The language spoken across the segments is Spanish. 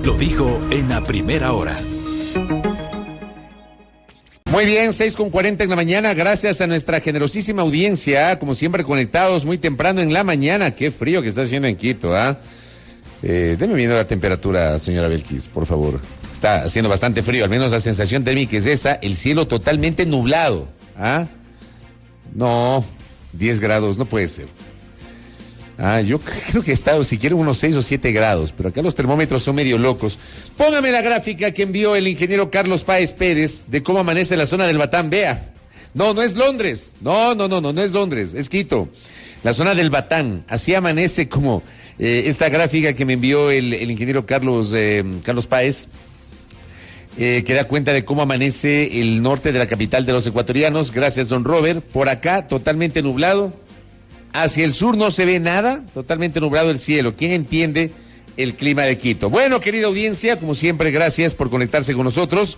lo dijo en la primera hora. Muy bien, 6:40 en la mañana, gracias a nuestra generosísima audiencia, como siempre conectados muy temprano en la mañana. Qué frío que está haciendo en Quito, ¿ah? Deme viendo la temperatura, señora Belkis, por favor. Está haciendo bastante frío, al menos la sensación térmica es esa, el cielo totalmente nublado, ¿ah? No, 10 grados, no puede ser. Yo creo que he estado siquiera unos 6 o 7 grados, pero acá los termómetros son medio locos. Póngame la gráfica que envió el ingeniero Carlos Páez Pérez de cómo amanece la zona del Batán. Vea. No es Londres. No es Londres, es Quito. La zona del Batán, así amanece como esta gráfica que me envió el ingeniero Carlos Páez, que da cuenta de cómo amanece el norte de la capital de los ecuatorianos. Gracias, don Robert. Por acá, totalmente nublado. Hacia el sur no se ve nada, totalmente nublado el cielo. ¿Quién entiende el clima de Quito? Bueno, querida audiencia, como siempre, gracias por conectarse con nosotros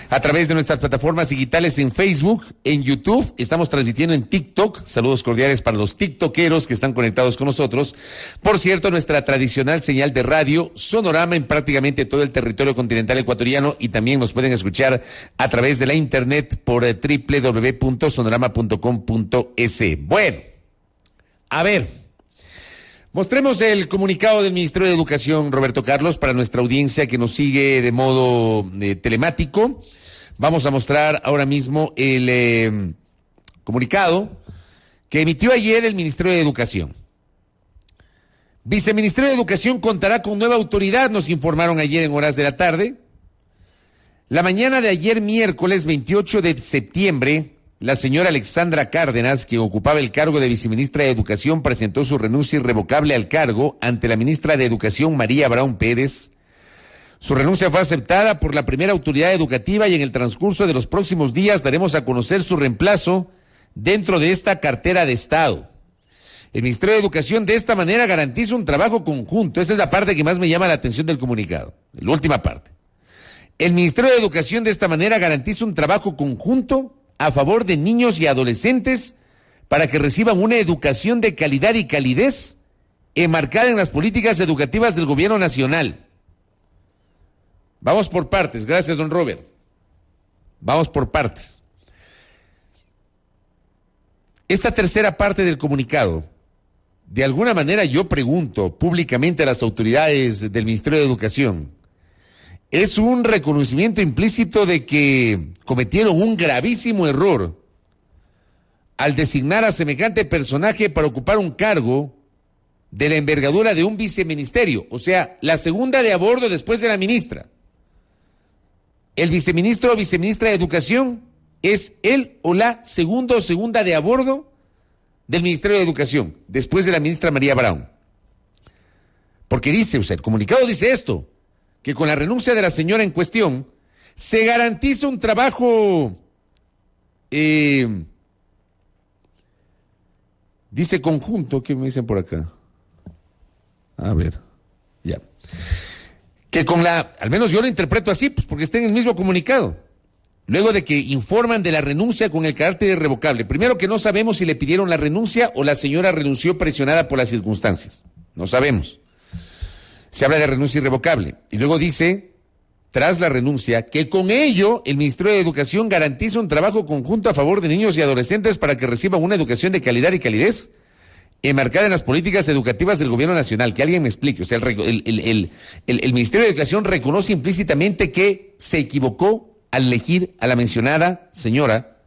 a través de nuestras plataformas digitales en Facebook, en YouTube. Estamos transmitiendo en TikTok. Saludos cordiales para los tiktokeros que están conectados con nosotros. Por cierto, nuestra tradicional señal de radio Sonorama en prácticamente todo el territorio continental ecuatoriano, y también nos pueden escuchar a través de la internet por www.sonorama.com.es. Bueno. A ver, mostremos el comunicado del Ministerio de Educación, Roberto Carlos, para nuestra audiencia que nos sigue de modo telemático. Vamos a mostrar ahora mismo el comunicado que emitió ayer el Ministerio de Educación. Viceministerio de Educación contará con nueva autoridad, nos informaron ayer en horas de la tarde. La mañana de ayer, miércoles 28 de septiembre, la señora Alexandra Cárdenas, que ocupaba el cargo de viceministra de Educación, presentó su renuncia irrevocable al cargo ante la ministra de Educación, María Abraham Pérez. Su renuncia fue aceptada por la primera autoridad educativa y en el transcurso de los próximos días daremos a conocer su reemplazo dentro de esta cartera de Estado. El Ministerio de Educación de esta manera garantiza un trabajo conjunto. Esa es la parte que más me llama la atención del comunicado, la última parte. El Ministerio de Educación de esta manera garantiza un trabajo conjunto a favor de niños y adolescentes para que reciban una educación de calidad y calidez enmarcada en las políticas educativas del gobierno nacional. Vamos por partes, gracias, don Robert. Vamos por partes. Esta tercera parte del comunicado, de alguna manera yo pregunto públicamente a las autoridades del Ministerio de Educación, es un reconocimiento implícito de que cometieron un gravísimo error al designar a semejante personaje para ocupar un cargo de la envergadura de un viceministerio, o sea, la segunda de a bordo después de la ministra. El viceministro o viceministra de Educación es él o la segunda o segunda de a bordo del Ministerio de Educación, después de la ministra María Brown. Porque dice, o sea, el comunicado dice esto, que con la renuncia de la señora en cuestión se garantiza un trabajo, dice conjunto, ¿qué me dicen por acá? A ver, ya. Que con al menos yo lo interpreto así, pues porque está en el mismo comunicado. Luego de que informan de la renuncia con el carácter irrevocable. Primero, que no sabemos si le pidieron la renuncia o la señora renunció presionada por las circunstancias. No sabemos. Se habla de renuncia irrevocable. Y luego dice, tras la renuncia, que con ello el Ministerio de Educación garantiza un trabajo conjunto a favor de niños y adolescentes para que reciban una educación de calidad y calidez enmarcada en las políticas educativas del gobierno nacional. Que alguien me explique. O sea, el Ministerio de Educación reconoce implícitamente que se equivocó al elegir a la mencionada señora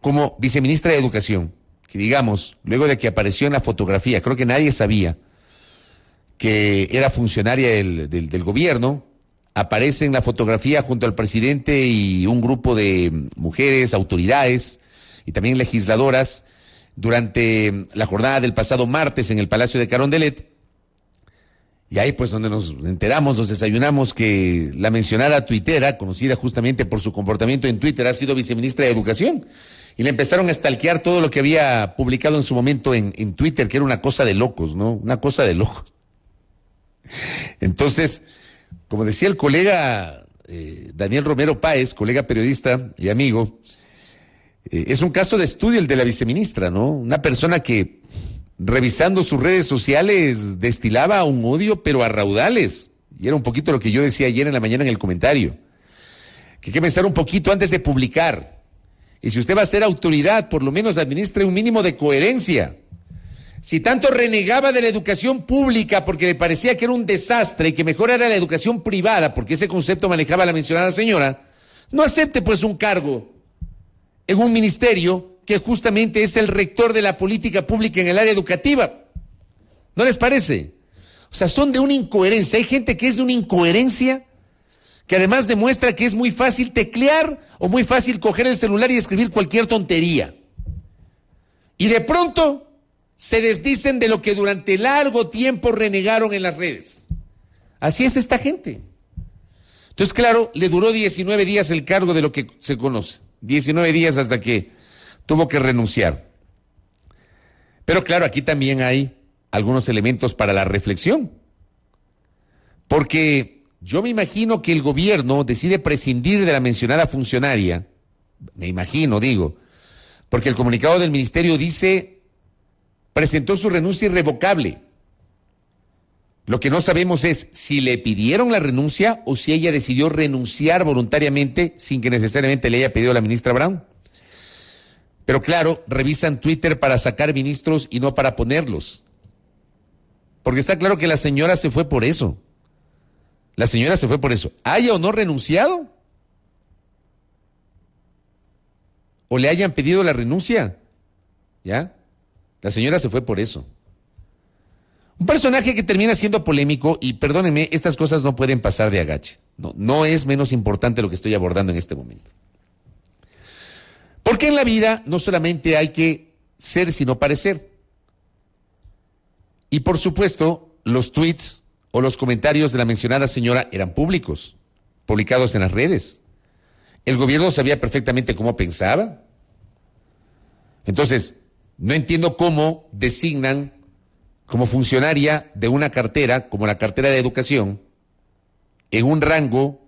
como viceministra de Educación. Que digamos, luego de que apareció en la fotografía, creo que nadie sabía que era funcionaria del gobierno, aparece en la fotografía junto al presidente y un grupo de mujeres, autoridades y también legisladoras durante la jornada del pasado martes en el Palacio de Carondelet. Y ahí pues donde nos enteramos, nos desayunamos que la mencionada tuitera, conocida justamente por su comportamiento en Twitter, ha sido viceministra de Educación. Y le empezaron a stalkear todo lo que había publicado en su momento en Twitter, que era una cosa de locos, ¿no? Una cosa de locos. Entonces, como decía el colega Daniel Romero Páez, colega periodista y amigo, es un caso de estudio el de la viceministra, ¿no? Una persona que, revisando sus redes sociales, destilaba un odio, pero a raudales. y era un poquito lo que yo decía ayer en la mañana en el comentario, que hay que pensar un poquito antes de publicar. Y si usted va a ser autoridad, por lo menos administre un mínimo de coherencia. Si tanto renegaba de la educación pública porque le parecía que era un desastre y que mejor era la educación privada, porque ese concepto manejaba la mencionada señora, no acepte pues un cargo en un ministerio que justamente es el rector de la política pública en el área educativa. ¿No les parece? O sea, son de una incoherencia. Hay gente que es de una incoherencia que además demuestra que es muy fácil teclear o muy fácil coger el celular y escribir cualquier tontería. Y de pronto se desdicen de lo que durante largo tiempo renegaron en las redes. Así es esta gente. Entonces, claro, le duró 19 días el cargo de lo que se conoce. 19 días hasta que tuvo que renunciar. Pero claro, aquí también hay algunos elementos para la reflexión. Porque yo me imagino que el gobierno decide prescindir de la mencionada funcionaria. Me imagino, digo. Porque el comunicado del ministerio dice, presentó su renuncia irrevocable. Lo que no sabemos es si le pidieron la renuncia o si ella decidió renunciar voluntariamente sin que necesariamente le haya pedido a la ministra Brown. Pero claro, revisan Twitter para sacar ministros y no para ponerlos. Porque está claro que la señora se fue por eso. La señora se fue por eso. ¿Haya o no renunciado? ¿O le hayan pedido la renuncia? ¿Ya? La señora se fue por eso. Un personaje que termina siendo polémico, y perdónenme, estas cosas no pueden pasar de agache. No es menos importante lo que estoy abordando en este momento. Porque en la vida no solamente hay que ser, sino parecer. Y por supuesto, los tweets o los comentarios de la mencionada señora eran públicos, publicados en las redes. El gobierno sabía perfectamente cómo pensaba. Entonces, no entiendo cómo designan como funcionaria de una cartera, como la cartera de educación, en un rango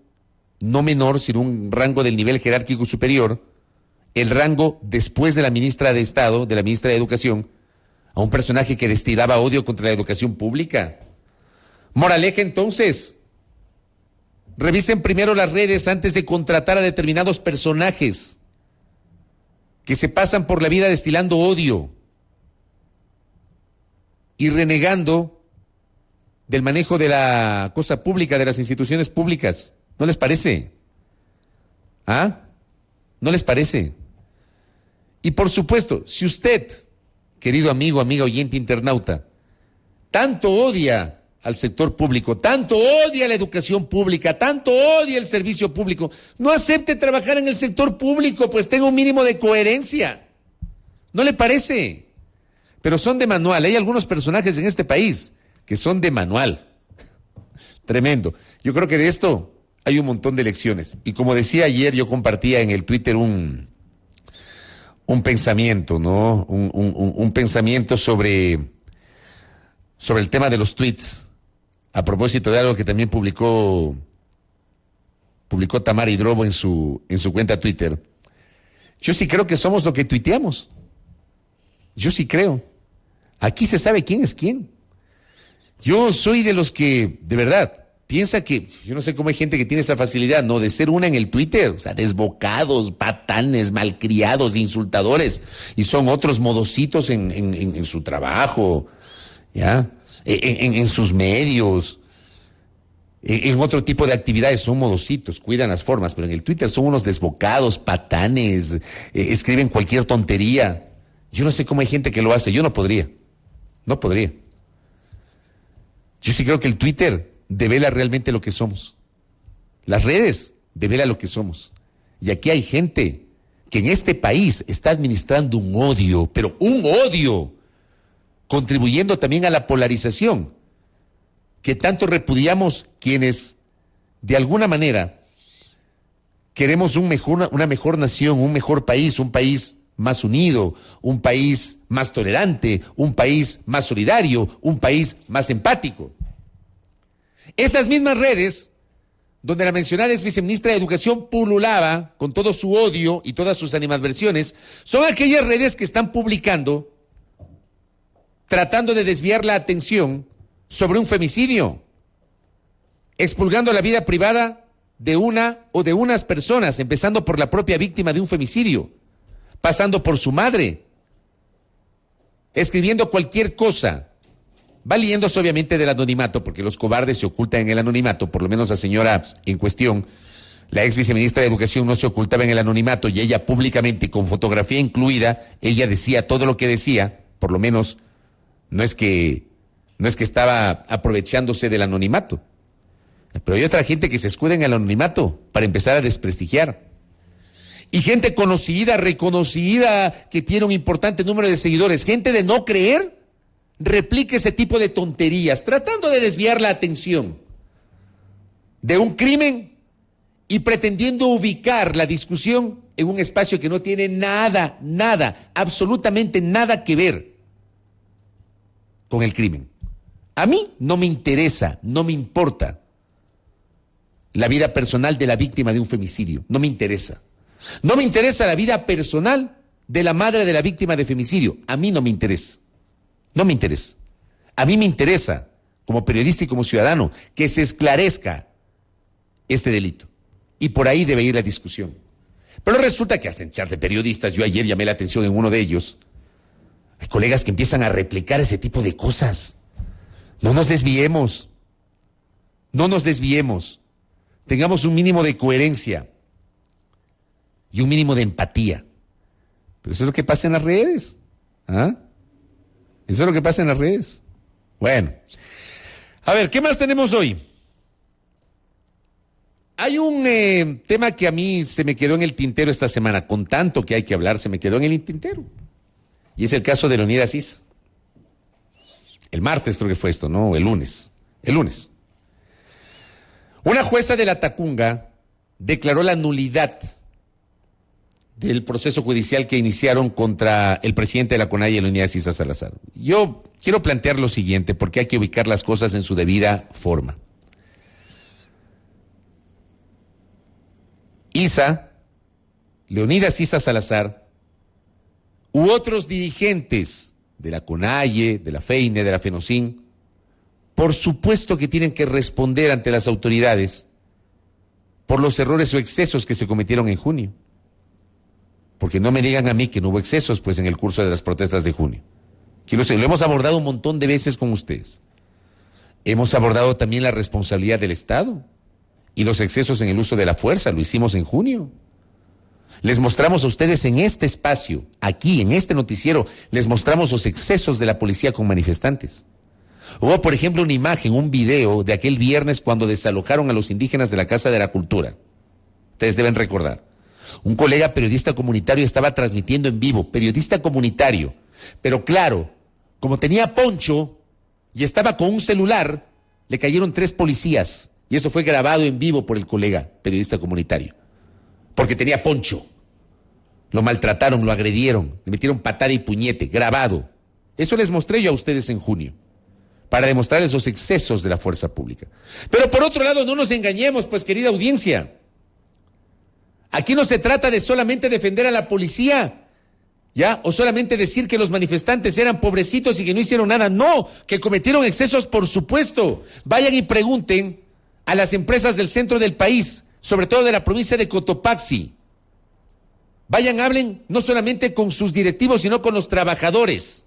no menor, sino un rango del nivel jerárquico superior, el rango después de la ministra de Estado, de la ministra de Educación, a un personaje que destilaba odio contra la educación pública. Moraleja, entonces, revisen primero las redes antes de contratar a determinados personajes que se pasan por la vida destilando odio y renegando del manejo de la cosa pública, de las instituciones públicas. ¿No les parece? ¿Ah? ¿No les parece? Y por supuesto, si usted, querido amigo, amiga oyente internauta, tanto odia al sector público, tanto odia la educación pública, tanto odia el servicio público, no acepte trabajar en el sector público, pues tenga un mínimo de coherencia. ¿No le parece? Pero son de manual. Hay algunos personajes en este país que son de manual. Tremendo. Yo creo que de esto hay un montón de lecciones. Y como decía ayer, yo compartía en el Twitter un pensamiento, ¿no? Un pensamiento sobre el tema de los tweets. A propósito de algo que también publicó Tamara Hidrobo en su cuenta Twitter. Yo sí creo que somos lo que tuiteamos. Yo sí creo. Aquí se sabe quién es quién. Yo soy de los que, de verdad, piensa que, yo no sé cómo hay gente que tiene esa facilidad, ¿no? De ser una en el Twitter, o sea, desbocados, patanes, malcriados, insultadores, y son otros modositos en su trabajo, ¿ya? En sus medios, en otro tipo de actividades son modositos, cuidan las formas, pero en el Twitter son unos desbocados, patanes, escriben cualquier tontería. Yo no sé cómo hay gente que lo hace, yo no podría. Yo sí creo que el Twitter devela realmente lo que somos. Las redes develan lo que somos. Y aquí hay gente que en este país está administrando un odio, pero un odio, contribuyendo también a la polarización, que tanto repudiamos quienes, de alguna manera, queremos una mejor nación, un mejor país, un país más unido, un país más tolerante, un país más solidario, un país más empático. Esas mismas redes, donde la mencionada ex viceministra de Educación pululaba con todo su odio y todas sus animadversiones, son aquellas redes que están publicando, tratando de desviar la atención sobre un femicidio. expurgando la vida privada de una o de unas personas, empezando por la propia víctima de un femicidio, pasando por su madre, escribiendo cualquier cosa, valiéndose obviamente del anonimato, porque los cobardes se ocultan en el anonimato, por lo menos la señora en cuestión, la ex viceministra de Educación, no se ocultaba en el anonimato, y ella públicamente, con fotografía incluida, ella decía todo lo que decía, por lo menos no es que estaba aprovechándose del anonimato. Pero hay otra gente que se escuda en el anonimato para empezar a desprestigiar. Y gente conocida, reconocida, que tiene un importante número de seguidores, gente de no creer, replica ese tipo de tonterías, tratando de desviar la atención de un crimen y pretendiendo ubicar la discusión en un espacio que no tiene nada, absolutamente nada que ver con el crimen. A mí no me interesa, no me importa la vida personal de la víctima de un femicidio, no me interesa. No me interesa la vida personal de la madre de la víctima de femicidio, a mí no me interesa. No me interesa. A mí me interesa, como periodista y como ciudadano, que se esclarezca este delito. Y por ahí debe ir la discusión. Pero resulta que hasta en chat de periodistas, yo ayer llamé la atención en uno de ellos, hay colegas que empiezan a replicar ese tipo de cosas. No nos desviemos. No nos desviemos. Tengamos un mínimo de coherencia y un mínimo de empatía. Pero eso es lo que pasa en las redes. ¿Ah? Eso es lo que pasa en las redes. Bueno. A ver, ¿qué más tenemos hoy? Hay un tema que a mí se me quedó en el tintero esta semana. Con tanto que hay que hablar, se me quedó en el tintero. Y es el caso de Leonidas Issa. El martes creo que fue esto, ¿no? El lunes. Una jueza de la Tacunga declaró la nulidad del proceso judicial que iniciaron contra el presidente de la CONAIE, Leonidas Issa Salazar. Yo quiero plantear lo siguiente, porque hay que ubicar las cosas en su debida forma. Leonidas Issa Salazar, u otros dirigentes de la CONAIE, de la FEINE, de la FENOCIN, por supuesto que tienen que responder ante las autoridades por los errores o excesos que se cometieron en junio. Porque no me digan a mí que no hubo excesos, pues, en el curso de las protestas de junio. Que lo hemos abordado un montón de veces con ustedes. Hemos abordado también la responsabilidad del Estado y los excesos en el uso de la fuerza, lo hicimos en junio. Les mostramos a ustedes en este espacio, aquí, en este noticiero, les mostramos los excesos de la policía con manifestantes. Hubo, por ejemplo, una imagen, un video de aquel viernes cuando desalojaron a los indígenas de la Casa de la Cultura. Ustedes deben recordar. Un colega periodista comunitario estaba transmitiendo en vivo, periodista comunitario, pero claro, como tenía poncho y estaba con un celular, le cayeron 3 policías y eso fue grabado en vivo por el colega periodista comunitario, porque tenía poncho. Lo maltrataron, lo agredieron, le metieron patada y puñete, grabado. Eso les mostré yo a ustedes en junio, para demostrarles los excesos de la fuerza pública. Pero por otro lado, no nos engañemos, pues, querida audiencia. Aquí no se trata de solamente defender a la policía, ¿ya? O solamente decir que los manifestantes eran pobrecitos y que no hicieron nada. No, que cometieron excesos, por supuesto. Vayan y pregunten a las empresas del centro del país, sobre todo de la provincia de Cotopaxi. Vayan, hablen no solamente con sus directivos, sino con los trabajadores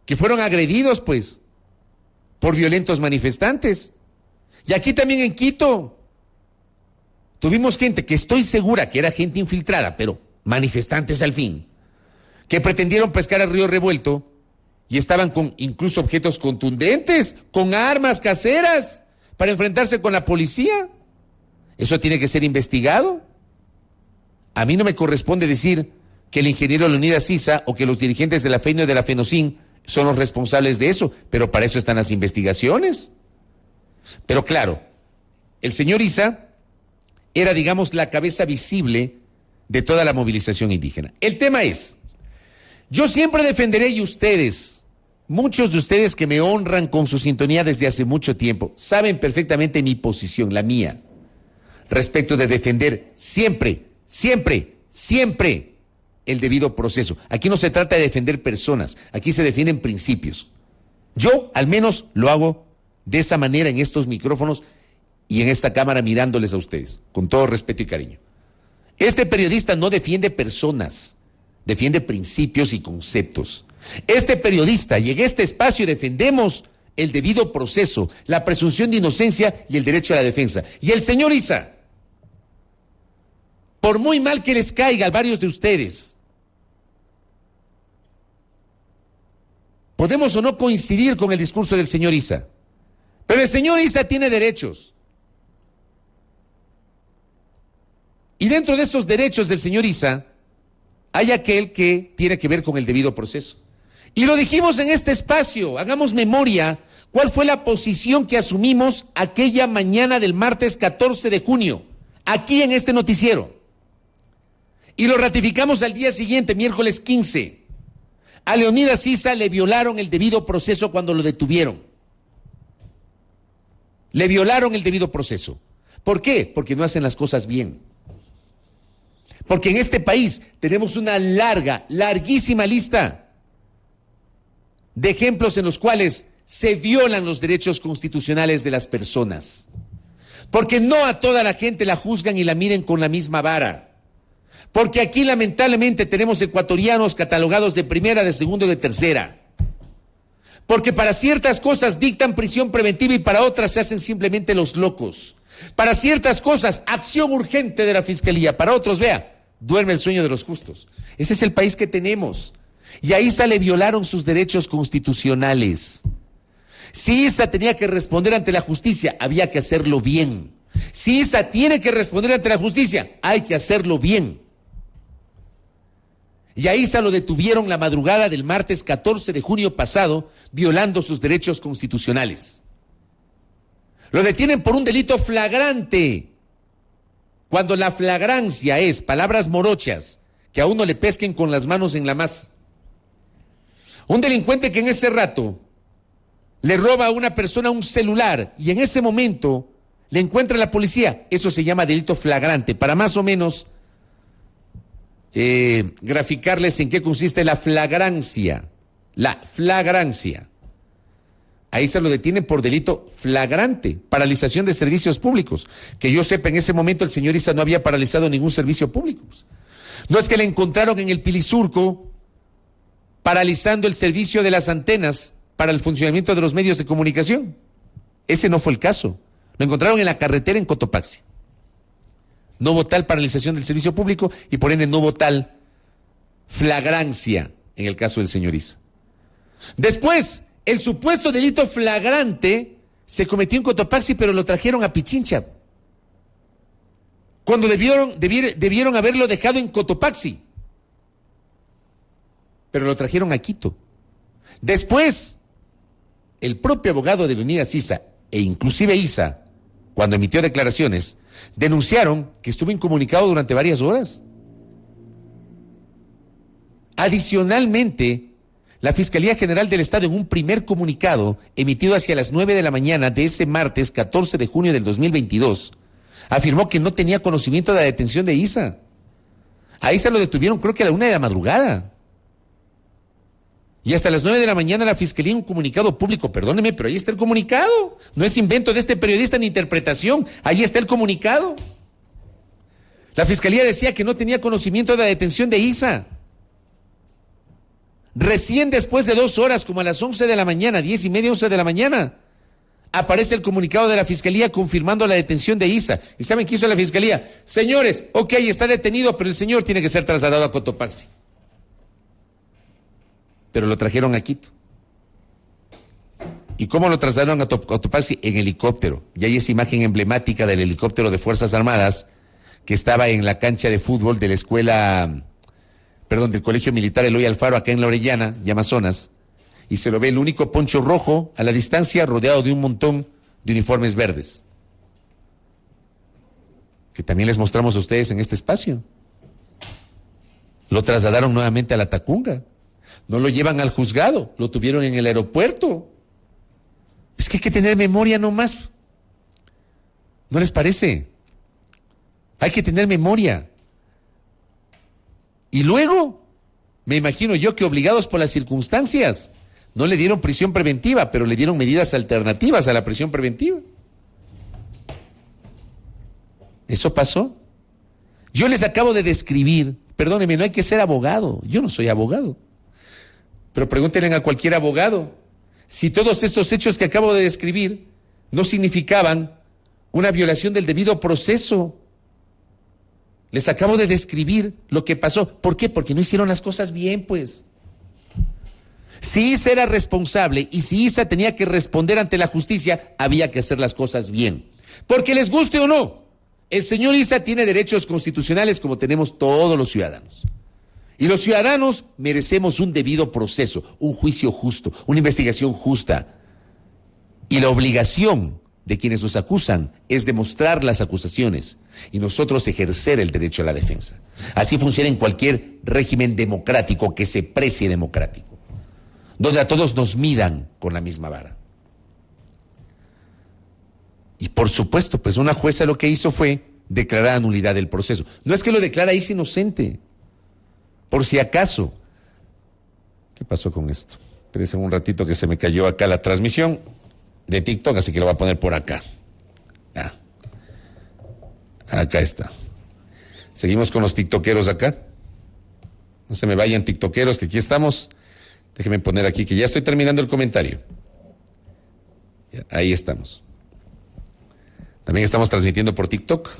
que fueron agredidos, pues, por violentos manifestantes. Y aquí también en Quito tuvimos gente que estoy segura que era gente infiltrada, pero manifestantes al fin, que pretendieron pescar al río revuelto y estaban con incluso objetos contundentes, con armas caseras, para enfrentarse con la policía. Eso tiene que ser investigado. A mí no me corresponde decir que el ingeniero Leonidas Issa o que los dirigentes de la FEINE o de la FENOCIN son los responsables de eso, pero para eso están las investigaciones. Pero claro, el señor Issa era, digamos, la cabeza visible de toda la movilización indígena. El tema es, yo siempre defenderé, y ustedes, muchos de ustedes que me honran con su sintonía desde hace mucho tiempo, saben perfectamente mi posición, la mía, respecto de defender siempre el debido proceso. Aquí no se trata de defender personas, aquí se defienden principios. Yo, al menos, lo hago de esa manera en estos micrófonos y en esta cámara mirándoles a ustedes, con todo respeto y cariño. Este periodista no defiende personas, defiende principios y conceptos. Este periodista y en este espacio defendemos el debido proceso, la presunción de inocencia y el derecho a la defensa. Y el señor Issa, por muy mal que les caiga a varios de ustedes, podemos o no coincidir con el discurso del señor Issa, pero el señor Issa tiene derechos. Y dentro de esos derechos del señor Issa, hay aquel que tiene que ver con el debido proceso. Y lo dijimos en este espacio, hagamos memoria, ¿cuál fue la posición que asumimos aquella mañana del martes 14 de junio, aquí en este noticiero? Y lo ratificamos al día siguiente, miércoles 15. A Leonidas Issa le violaron el debido proceso cuando lo detuvieron. Le violaron el debido proceso. ¿Por qué? Porque no hacen las cosas bien. Porque en este país tenemos una larguísima lista de ejemplos en los cuales se violan los derechos constitucionales de las personas. Porque no a toda la gente la juzgan y la miden con la misma vara. Porque aquí lamentablemente tenemos ecuatorianos catalogados de primera, de segunda y de tercera. Porque para ciertas cosas dictan prisión preventiva y para otras se hacen simplemente los locos. Para ciertas cosas, acción urgente de la Fiscalía. Para otros, vea, duerme el sueño de los justos. Ese es el país que tenemos. Y a Issa le violaron sus derechos constitucionales. Si Issa tenía que responder ante la justicia, había que hacerlo bien. Si Issa tiene que responder ante la justicia, hay que hacerlo bien. Y a Issa lo detuvieron la madrugada del martes 14 de junio pasado, violando sus derechos constitucionales. Lo detienen por un delito flagrante. Cuando la flagrancia es palabras morochas, que a uno le pesquen con las manos en la masa. Un delincuente que en ese rato le roba a una persona un celular y en ese momento le encuentra la policía, eso se llama delito flagrante. Para más o menos graficarles en qué consiste la flagrancia. La flagrancia. Ahí se lo detienen por delito flagrante, paralización de servicios públicos. Que yo sepa, en ese momento el señor Issa no había paralizado ningún servicio público. No es que le encontraron en el Pilisurco paralizando el servicio de las antenas para el funcionamiento de los medios de comunicación. Ese no fue el caso. Lo encontraron en la carretera en Cotopaxi. No hubo tal paralización del servicio público y por ende no hubo tal flagrancia en el caso del señor Issa. Después, el supuesto delito flagrante se cometió en Cotopaxi, pero lo trajeron a Pichincha. Cuando debieron haberlo dejado en Cotopaxi, pero lo trajeron a Quito. Después, el propio abogado de Leonidas Issa e inclusive Issa, cuando emitió declaraciones, denunciaron que estuvo incomunicado durante varias horas. Adicionalmente, la Fiscalía General del Estado, en un primer comunicado emitido hacia las 9 de la mañana de ese martes 14 de junio del 2022, afirmó que no tenía conocimiento de la detención de Issa. A Issa lo detuvieron creo que a la 1 de la madrugada. Y hasta las 9 de la mañana la Fiscalía en un comunicado público, perdóneme, pero ahí está el comunicado. No es invento de este periodista ni interpretación, ahí está el comunicado. La Fiscalía decía que no tenía conocimiento de la detención de Issa. Recién después de 2 horas, como a las 11 de la mañana, 10:30, 11 de la mañana, aparece el comunicado de la Fiscalía confirmando la detención de Issa. ¿Y saben qué hizo la Fiscalía? Señores, ok, está detenido, pero el señor tiene que ser trasladado a Cotopaxi. Pero lo trajeron a Quito. ¿Y cómo lo trasladaron a Cotopaxi? En helicóptero. Y hay esa imagen emblemática del helicóptero de Fuerzas Armadas que estaba en la cancha de fútbol de la del Colegio Militar Eloy Alfaro, acá en La Orellana y Amazonas, y se lo ve el único poncho rojo a la distancia, rodeado de un montón de uniformes verdes, que también les mostramos a ustedes en este espacio. Lo trasladaron nuevamente a la Tacunga. No lo llevan al juzgado, lo tuvieron en el aeropuerto. Es que hay que tener memoria nomás. ¿No les parece? Hay que tener memoria. Y luego, me imagino yo que obligados por las circunstancias, No le dieron prisión preventiva, pero le dieron medidas alternativas a la prisión preventiva. Eso pasó. Yo les acabo de describir, perdónenme, no hay que ser abogado, yo no soy abogado, pero pregúntenle a cualquier abogado si todos estos hechos que acabo de describir no significaban una violación del debido proceso. Les acabo de describir lo que pasó. ¿Por qué? Porque no hicieron las cosas bien, pues. Si Isa era responsable y si Isa tenía que responder ante la justicia, había que hacer las cosas bien. Porque les guste o no, el señor Isa tiene derechos constitucionales como tenemos todos los ciudadanos. Y los ciudadanos merecemos un debido proceso, un juicio justo, una investigación justa. Y la obligación de quienes nos acusan es demostrar las acusaciones y nosotros ejercer el derecho a la defensa. Así funciona en cualquier régimen democrático que se precie democrático, donde a todos nos midan con la misma vara. Y por supuesto, pues una jueza lo que hizo fue declarar nulidad del proceso. No es que lo declara Isa inocente, por si acaso. ¿Qué pasó con esto? Espérense un ratito que se me cayó acá la transmisión de TikTok, así que lo voy a poner por acá. Ah. Acá está. Seguimos con los tiktokeros acá. No se me vayan tiktokeros, que aquí estamos. Déjenme poner aquí que ya estoy terminando el comentario. Ya, ahí estamos. También estamos transmitiendo por TikTok.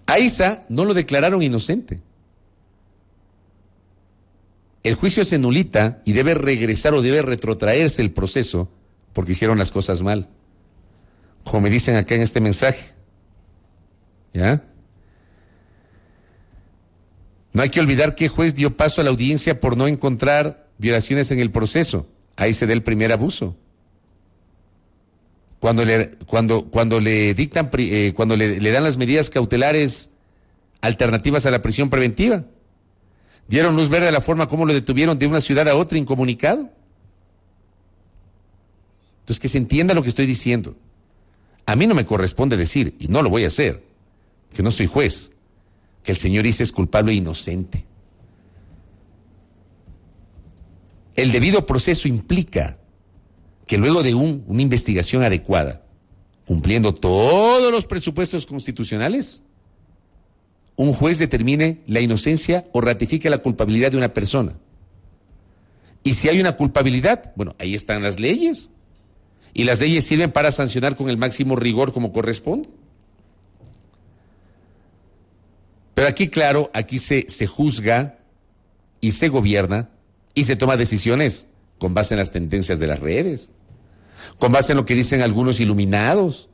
A Isa no lo declararon inocente. El juicio se nulita y debe regresar o debe retrotraerse el proceso porque hicieron las cosas mal. Como me dicen acá en este mensaje. ¿Ya? No hay que olvidar que el juez dio paso a la audiencia por no encontrar violaciones en el proceso. Ahí se da el primer abuso. Cuando le dictan, cuando le dan las medidas cautelares alternativas a la prisión preventiva. Dieron luz verde a la forma como lo detuvieron de una ciudad a otra incomunicado. Entonces, que se entienda lo que estoy diciendo. A mí no me corresponde decir, y no lo voy a hacer, que no soy juez, que el señor Isa es culpable e inocente. El debido proceso implica que luego de una investigación adecuada, cumpliendo todos los presupuestos constitucionales, un juez determine la inocencia o ratifique la culpabilidad de una persona. Y si hay una culpabilidad, bueno, ahí están las leyes. Y las leyes sirven para sancionar con el máximo rigor como corresponde. Pero aquí, claro, aquí se juzga y se gobierna y se toma decisiones con base en las tendencias de las redes, con base en lo que dicen algunos iluminados.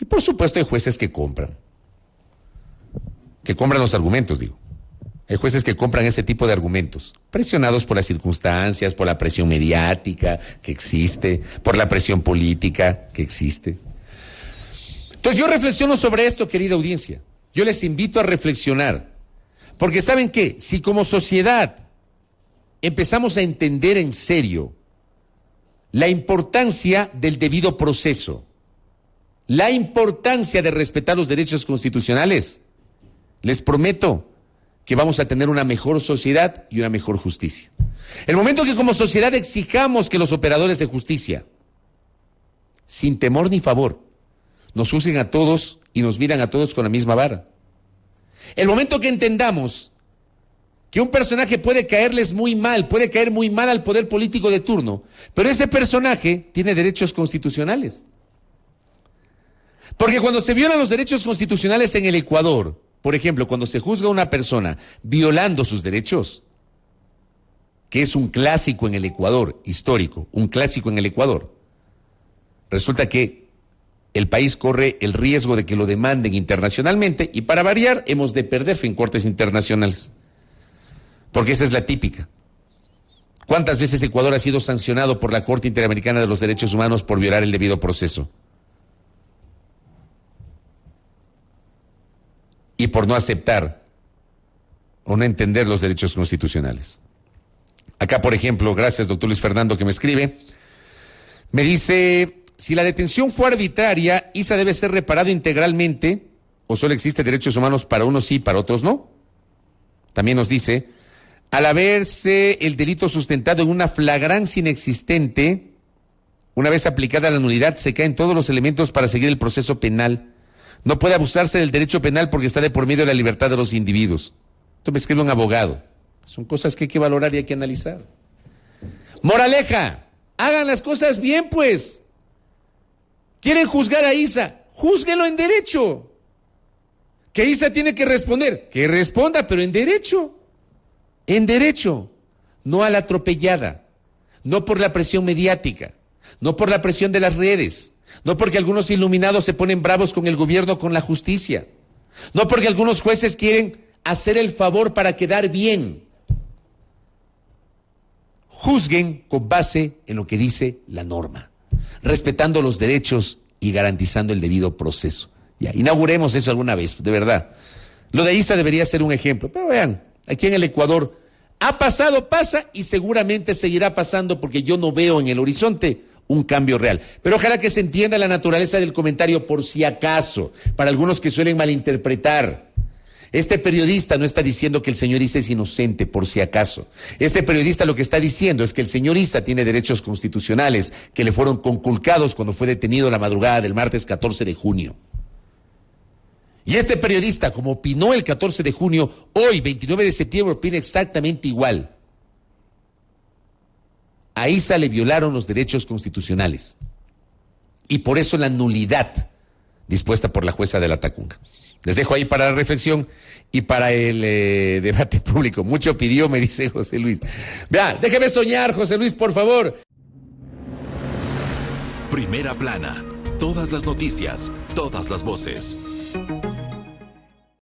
Y por supuesto hay jueces que compran los argumentos, digo. Hay jueces que compran ese tipo de argumentos, presionados por las circunstancias, por la presión mediática que existe, por la presión política que existe. Entonces yo reflexiono sobre esto, querida audiencia. Yo les invito a reflexionar, porque ¿saben qué? Si como sociedad empezamos a entender en serio la importancia del debido proceso, la importancia de respetar los derechos constitucionales, les prometo que vamos a tener una mejor sociedad y una mejor justicia. El momento que como sociedad exijamos que los operadores de justicia, sin temor ni favor, nos usen a todos y nos miran a todos con la misma vara. El momento que entendamos que un personaje puede caerles muy mal, puede caer muy mal al poder político de turno, pero ese personaje tiene derechos constitucionales. Porque cuando se violan los derechos constitucionales en el Ecuador, por ejemplo, cuando se juzga a una persona violando sus derechos, que es un clásico en el Ecuador, histórico, un clásico en el Ecuador, resulta que el país corre el riesgo de que lo demanden internacionalmente y para variar hemos de perder en cortes internacionales. Porque esa es la típica. ¿Cuántas veces Ecuador ha sido sancionado por la Corte Interamericana de los Derechos Humanos por violar el debido proceso? Y por no aceptar o no entender los derechos constitucionales. Acá, por ejemplo, gracias, doctor Luis Fernando, que me escribe, me dice, si la detención fue arbitraria, Isa debe ser reparado integralmente, o solo existe derechos humanos para unos sí y para otros no. También nos dice, al haberse el delito sustentado en una flagrancia inexistente, una vez aplicada la nulidad, se caen todos los elementos para seguir el proceso penal. No puede abusarse del derecho penal porque está de por medio de la libertad de los individuos. Esto me escribe un abogado. Son cosas que hay que valorar y hay que analizar. Moraleja, hagan las cosas bien, pues. ¿Quieren juzgar a Isa? Júzguelo en derecho. ¿Que Isa tiene que responder? Que responda, pero en derecho. En derecho. No a la atropellada. No por la presión mediática. No por la presión de las redes. No porque algunos iluminados se ponen bravos con el gobierno, con la justicia. No porque algunos jueces quieren hacer el favor para quedar bien. Juzguen con base en lo que dice la norma, respetando los derechos y garantizando el debido proceso. Ya, inauguremos eso alguna vez, de verdad. Lo de Isa debería ser un ejemplo, pero vean, aquí en el Ecuador ha pasado, pasa y seguramente seguirá pasando porque yo no veo en el horizonte un cambio real. Pero ojalá que se entienda la naturaleza del comentario por si acaso, para algunos que suelen malinterpretar. Este periodista no está diciendo que el señor Isa es inocente, por si acaso. Este periodista lo que está diciendo es que el señor Isa tiene derechos constitucionales que le fueron conculcados cuando fue detenido la madrugada del martes 14 de junio. Y este periodista, como opinó el 14 de junio, hoy, 29 de septiembre, opina exactamente igual. A Isa le violaron los derechos constitucionales. Y por eso la nulidad dispuesta por la jueza de la Tacunga. Les dejo ahí para la reflexión y para el debate público. Mucho pidió, me dice José Luis. Vea, déjeme soñar, José Luis, por favor. Primera plana. Todas las noticias, todas las voces.